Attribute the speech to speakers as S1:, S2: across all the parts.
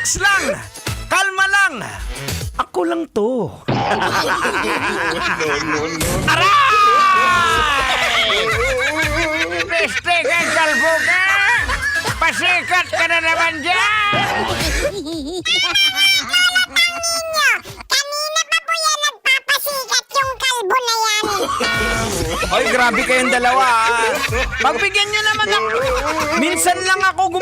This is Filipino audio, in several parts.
S1: Relax lang! Kalma lang! Ako lang to. Aray! Peste ka, kalbo ka! Pasikat ka na naman dyan!
S2: Kanina pa po yan nagpapasikat yung kalbo na yan.
S1: Oy, grabe kayong dalawa. Pagbigyan nyo naman ako. Minsan lang ako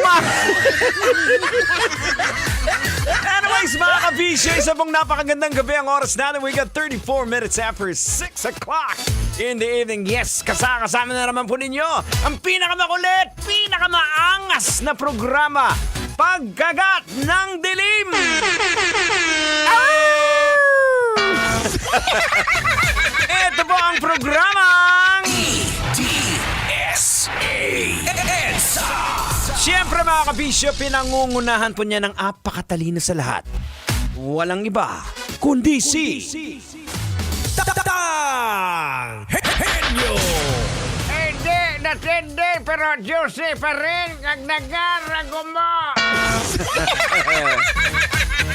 S1: Anyways, mga kabisyo, isa pong napakagandang gabi ang oras natin. We got 34 minutes after 6 o'clock in the evening. Yes, kasama na naman po ninyo ang pinakamakulit, pinakamaangas na programa, Pagkagat ng Dilim. Ito po ang programang EDSA. Siyempre mga kabisyo, pinangungunahan po niya ng apakatalino sa lahat. Walang iba, kundi si Tang Henyo.
S3: Hindi, pero juicy pa rin ang nagarago mo.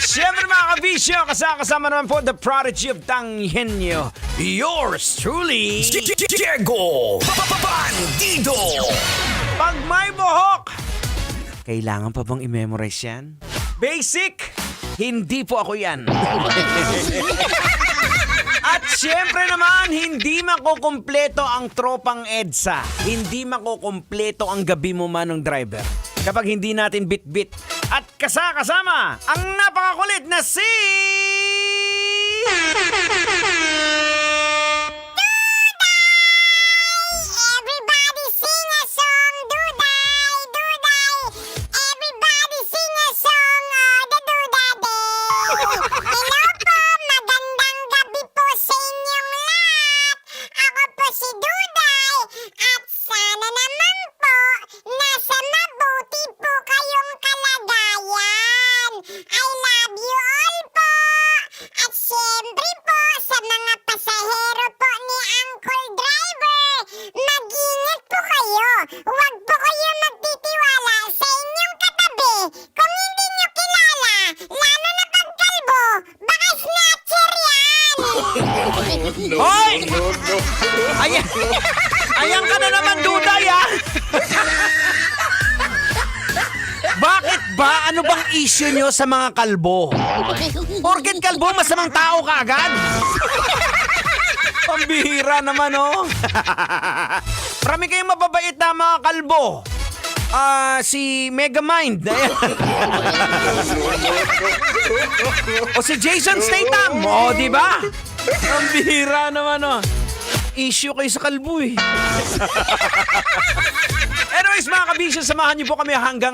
S1: Siyempre mga kabisyo, kasama naman po the prodigy of Tang Henyo, yours truly, Diego Bandido. Pag may buhok, kailangan pa bang i-memorize yan? Basic, hindi po ako yan. At siyempre naman, hindi makukumpleto ang tropang EDSA. Hindi makukumpleto ang gabi mo manong driver kapag hindi natin bit-bit. At kasama ang napakakulit na si...
S2: Everybody sing a song, Duday, Duday. Everybody sing a song, the Duday. Hello po, magandang gabi po sa inyong lahat. Ako po si Duday at sana naman po nasa mabuti po kayong kalagayan. I love you all po. At syempre po sa mga pasahero po ni Uncle Driver, mag-ingat po kayo. Huwag po kayo magtitiwala sa inyong katabi kung hindi nyo kilala, lalo na pag kalbo, baka snatcher yan.
S1: Hoy! Ayan ka na naman, Duday, ah! Bakit ba? Ano bang issue nyo sa mga kalbo? Porket kalbo, masamang tao ka agad? Pambihira naman, oh. Marami kayong mababait na mga kalbo. Si Megamind. O si Jason Statham. O, di ba? Pambihira naman, oh. Issue kayo sa kalbo, eh. Anyways, mga kabisyo, samahan niyo po kami hanggang